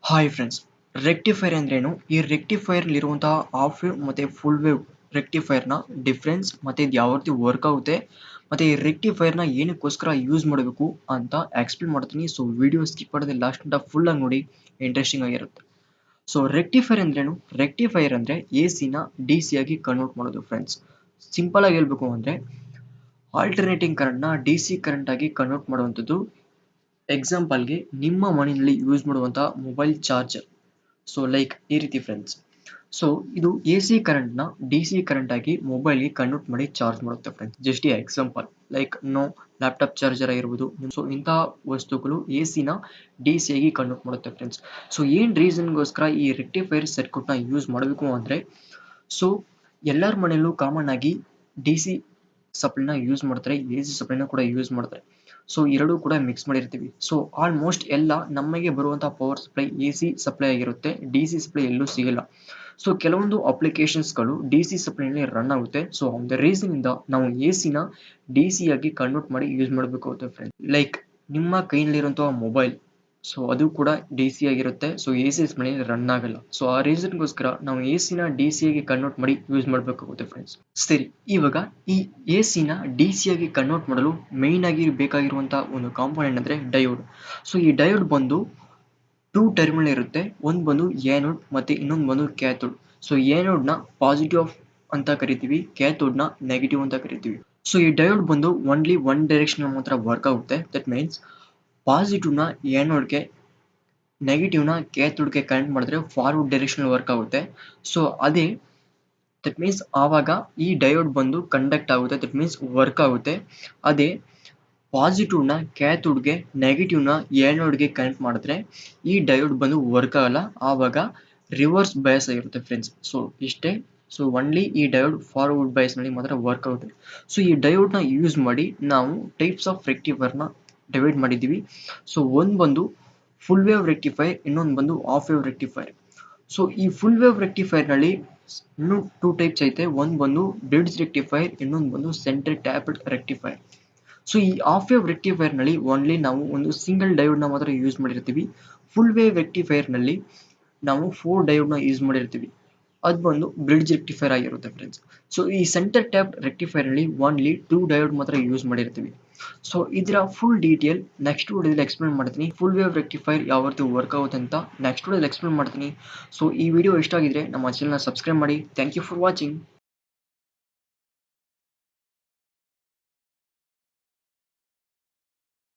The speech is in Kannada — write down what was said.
ಹಾಯ್ ಫ್ರೆಂಡ್ಸ್, ರೆಕ್ಟಿಫೈರ್ ಅಂದ್ರೇನು? ಈ ರೆಕ್ಟಿಫೈರ್ ಇರುವಂತಹ ಹಾಫ್ ವೇವ್ ಮತ್ತೆ ಫುಲ್ ವೇವ್ ರೆಕ್ಟಿಫೈರ್ ನ ಡಿಫ್ರೆನ್ಸ್ ಮತ್ತೆ ಇದು ಯಾವ ರೀತಿ ವರ್ಕ್ ಆಗುತ್ತೆ ಮತ್ತೆ ಈ ರೆಕ್ಟಿಫೈರ್ ನ ಏನಕ್ಕೋಸ್ಕರ ಯೂಸ್ ಮಾಡಬೇಕು ಅಂತ ಎಕ್ಸ್ಪ್ಲೇನ್ ಮಾಡ್ತೀನಿ. ಸೊ ವಿಡಿಯೋ ಸ್ಕಿಪ್ ಮಾಡದೆ ಲಾಸ್ಟ್ ಗಂಟ ಫುಲ್ ಆಗಿ ನೋಡಿ, ಇಂಟ್ರೆಸ್ಟಿಂಗ್ ಆಗಿರುತ್ತೆ. ಸೊ ರೆಕ್ಟಿಫೈರ್ ಅಂದ್ರೇನು? ರೆಕ್ಟಿಫೈರ್ ಅಂದ್ರೆ ಎಸಿ ನ ಡಿಸಿ ಆಗಿ ಕನ್ವರ್ಟ್ ಮಾಡೋದು ಫ್ರೆಂಡ್ಸ್. ಸಿಂಪಲ್ ಆಗಿ ಹೇಳ್ಬೇಕು ಅಂದ್ರೆ ಆಲ್ಟರ್ನೇಟಿಂಗ್ ಕರೆಂಟ್ ನ ಡಿಸಿ ಕರೆಂಟ್ ಆಗಿ ಕನ್ವರ್ಟ್ ಮಾಡುವಂಥದ್ದು. ಎಕ್ಸಾಂಪಲ್ಗೆ ನಿಮ್ಮ ಮನೆಯಲ್ಲಿ ಯೂಸ್ ಮಾಡುವಂತಹ ಮೊಬೈಲ್ ಚಾರ್ಜರ್. ಸೊ ಲೈಕ್ ಈ ರೀತಿ ಫ್ರೆಂಡ್ಸ್. ಸೊ ಇದು ಎ ಸಿ ಕರೆಂಟ್ನ ಡಿ ಸಿ ಕರೆಂಟ್ ಆಗಿ ಮೊಬೈಲ್ಗೆ ಕನ್ವರ್ಟ್ ಮಾಡಿ ಚಾರ್ಜ್ ಮಾಡುತ್ತೆ friends. Just example like laptop charger ಆಗಿರ್ಬೋದು. ಸೊ ಇಂತಹ ವಸ್ತುಗಳು ಎ ಸಿನ ಡಿ ಸಿ ಆಗಿ ಕನ್ವರ್ಟ್ ಮಾಡುತ್ತೆ ಫ್ರೆಂಡ್ಸ್. ಸೊ ಏನು ರೀಸನ್ಗೋಸ್ಕರ ಈ ರೆಕ್ಟಿಫೈರ್ ಸರ್ಕ್ಯೂಟ್ನ ಯೂಸ್ ಮಾಡಬೇಕು ಅಂದರೆ, ಸೊ ಎಲ್ಲರ ಮನೆಯಲ್ಲೂ ಕಾಮನ್ ಆಗಿ ಡಿ ಸಿ ಸಪ್ಲೈನ ಯೂಸ್ ಮಾಡ್ತಾರೆ, ಎ ಸಿ ಸಪ್ಲೈನ ಕೂಡ ಯೂಸ್ ಮಾಡ್ತಾರೆ. ಸೊ ಎರಡೂ ಕೂಡ ಮಿಕ್ಸ್ ಮಾಡಿರ್ತೀವಿ. ಸೊ ಆಲ್ಮೋಸ್ಟ್ ಎಲ್ಲ ನಮಗೆ ಬರುವಂತಹ power supply A C supply ಆಗಿರುತ್ತೆ, ಡಿ ಸಿ ಸಪ್ಲೈ ಎಲ್ಲೂ ಸಿಗಲ್ಲ. ಸೊ ಕೆಲವೊಂದು ಅಪ್ಲಿಕೇಶನ್ಸ್ಗಳು ಡಿ ಸಿ ಸಪ್ಲೈನಲ್ಲಿ ರನ್ ಆಗುತ್ತೆ. ಸೊ ಒಂದು ರೀಸನ್ ಇಂದ ನಾವು ಎ ಸಿನ ಡಿ ಸಿ ಆಗಿ ಕನ್ವರ್ಟ್ ಮಾಡಿ ಯೂಸ್ ಮಾಡಬೇಕಾಗುತ್ತೆ ಫ್ರೆಂಡ್. ಲೈಕ್ ನಿಮ್ಮ ಕೈನಲ್ಲಿರುವಂತಹ ಮೊಬೈಲ್, ಸೊ ಅದು ಕೂಡ ಡಿ ಸಿ ಆಗಿರುತ್ತೆ. ಸೊ ಎ ಸಿ ಮನೆಯಲ್ಲಿ ರನ್ ಆಗಲ್ಲ. ಸೊ ಆ ರೀಸನ್ಗೋಸ್ಕರ ನಾವು ಎ ಸಿನ ಡಿ ಸಿ ಆಗಿ ಕನ್ವರ್ಟ್ ಮಾಡಿ ಯೂಸ್ ಮಾಡಬೇಕಾಗುತ್ತೆ ಫ್ರೆಂಡ್ಸ್. ಸರಿ, ಇವಾಗ ಈ ಎ ಸಿನ ಡಿ ಸಿ ಆಗಿ ಕನ್ವರ್ಟ್ ಮಾಡಲು ಮೇಯ್ನ್ ಆಗಿ ಬೇಕಾಗಿರುವಂತಹ ಒಂದು ಕಾಂಪೋನೆಂಟ್ ಅಂದ್ರೆ ಡಯೋಡ್. ಸೊ ಈ ಡಯೋಡ್ ಬಂದು 2 ಟರ್ಮಿನಲ್ ಇರುತ್ತೆ. ಒಂದು ಬಂದು ಆ್ಯನೋಡ್ ಮತ್ತೆ ಇನ್ನೊಂದು ಬಂದು ಕ್ಯಾಥೋಡ್. ಸೊ ಆ್ಯನೋಡ್ ನ ಪಾಸಿಟಿವ್ ಅಂತ ಕರಿತೀವಿ, ಕ್ಯಾಥೋಡ್ ನ ನೆಗೆಟಿವ್ ಅಂತ ಕರಿತೀವಿ. ಸೊ ಈ ಡಯೋಡ್ ಬಂದು ಓನ್ಲಿ ಒನ್ ಡೈರೆಕ್ಷನ್ ಮಾತ್ರ ವರ್ಕ್ ಆಗುತ್ತೆ. ದಟ್ ಮೀನ್ಸ್ ಪಾಸಿಟಿವ್ ನ ಆ್ಯನೋಡ್ಗೆ, ನೆಗೆಟಿವ್ ನ ಕ್ಯಾಥೋಡ್ಗೆ ಕನೆಕ್ಟ್ ಮಾಡಿದ್ರೆ ಫಾರ್ವರ್ಡ್ ಡೈರೆಕ್ಷನ್ ವರ್ಕ್ ಆಗುತ್ತೆ. ಸೊ ಅದೇ ದಟ್ ಮೀನ್ಸ್ ಆವಾಗ ಈ ಡಯೋಡ್ ಬಂದು ಕಂಡಕ್ಟ್ ಆಗುತ್ತೆ, ದಟ್ ಮೀನ್ಸ್ ವರ್ಕ್ ಆಗುತ್ತೆ. ಅದೇ ಪಾಸಿಟಿವ್ ನ ಕ್ಯಾಥೋಡ್ಗೆ, ನೆಗೆಟಿವ್ ನ ಆ್ಯನೋಡ್ಗೆ ಕನೆಕ್ಟ್ ಮಾಡಿದ್ರೆ ಈ ಡಯೋಡ್ ಬಂದು ವರ್ಕ್ ಆಗಲ್ಲ, ಆವಾಗ ರಿವರ್ಸ್ ಬಯಾಸ್ ಆಗಿರುತ್ತೆ ಫ್ರೆಂಡ್ಸ್. ಸೊ ಇಷ್ಟೇ. ಸೊ ಒನ್ಲಿ ಈ ಡಯೋಡ್ ಫಾರ್ವರ್ಡ್ ಬಯಾಸ್ ನಲ್ಲಿ ಮಾತ್ರ ವರ್ಕ್ ಆಗುತ್ತೆ. ಸೊ ಈ ಡಯೋಡ್ ನ ಯೂಸ್ ಮಾಡಿ ನಾವು ಟೈಪ್ಸ್ ಆಫ್ ರೆಕ್ಟಿಫೈರ್ ನ ಡಿವೈಡ್ ಮಾಡಿದ್ದೀವಿ. ಸೊ ಒಂದು ಬಂದು ಫುಲ್ ವೇವ್ ರೆಕ್ಟಿಫೈರ್, ಇನ್ನೊಂದು ಬಂದು ಹಾಫ್ ವೇವ್ ರೆಕ್ಟಿಫೈರ್. ಸೊ ಈ ಫುಲ್ ವೇವ್ ರೆಕ್ಟಿಫೈರ್ ನಲ್ಲಿ ಇನ್ನೂ 2 ಟೈಪ್ಸ್ ಐತೆ. ಒಂದು ಬಂದು ಬ್ರಿಡ್ಜ್ ರೆಕ್ಟಿಫೈರ್, ಇನ್ನೊಂದು ಬಂದು ಸೆಂಟರ್ ಟ್ಯಾಪ್ಡ್ ರೆಕ್ಟಿಫೈರ್. ಸೊ ಈ ಹಾಫ್ ವೇವ್ ರೆಕ್ಟಿಫೈರ್ ನಲ್ಲಿ ಓನ್ಲಿ ನಾವು ಒಂದು ಸಿಂಗಲ್ ಡಯೋಡ್ ನ ಮಾತ್ರ ಯೂಸ್ ಮಾಡಿರ್ತೀವಿ. ಫುಲ್ ವೇವ್ ರೆಕ್ಟಿಫೈರ್ ನಲ್ಲಿ ನಾವು 4 ಡಯೋಡ್ ನ ಯೂಸ್ ಮಾಡಿರ್ತೀವಿ. ಅದು ಬಂದು ಬ್ರಿಡ್ಜ್ ರೆಕ್ಟಿಫೈರ್ ಆಗಿರುತ್ತೆ ಫ್ರೆಂಡ್ಸ್. ಸೊ ಈ ಸೆಂಟರ್ ಟ್ಯಾಪ್ ರೆಕ್ಟಿಫೈರ್ ನಲ್ಲಿ ಓನ್ಲಿ 2 ಡಯೋಡ್ ಮಾತ್ರ ಯೂಸ್ ಮಾಡಿರ್ತೀವಿ. ಸೊ ಇದರ ಫುಲ್ ಡೀಟೇಲ್ ನೆಕ್ಸ್ಟ್ ವಿಡಿಯೋದಲ್ಲಿ ಎಕ್ಸ್ಪ್ಲೇನ್ ಮಾಡ್ತೀನಿ. ಫುಲ್ ವೇವ್ ರೆಕ್ಟಿಫೈರ್ ಯಾವ ರೀತಿ ವರ್ಕ್ ಆಗುತ್ತೆ ಅಂತ ನೆಕ್ಸ್ಟ್ ವಿಡಿಯೋದಲ್ಲಿ ಎಕ್ಸ್ಪ್ಲೇನ್ ಮಾಡ್ತೀನಿ. ಸೊ ಈ ವಿಡಿಯೋ ಇಷ್ಟ ಆಗಿದ್ರೆ ನಮ್ಮ ಚಾನೆಲ್ನ ಸಬ್ಸ್ಕ್ರೈಬ್ ಮಾಡಿ. Thank you for watching.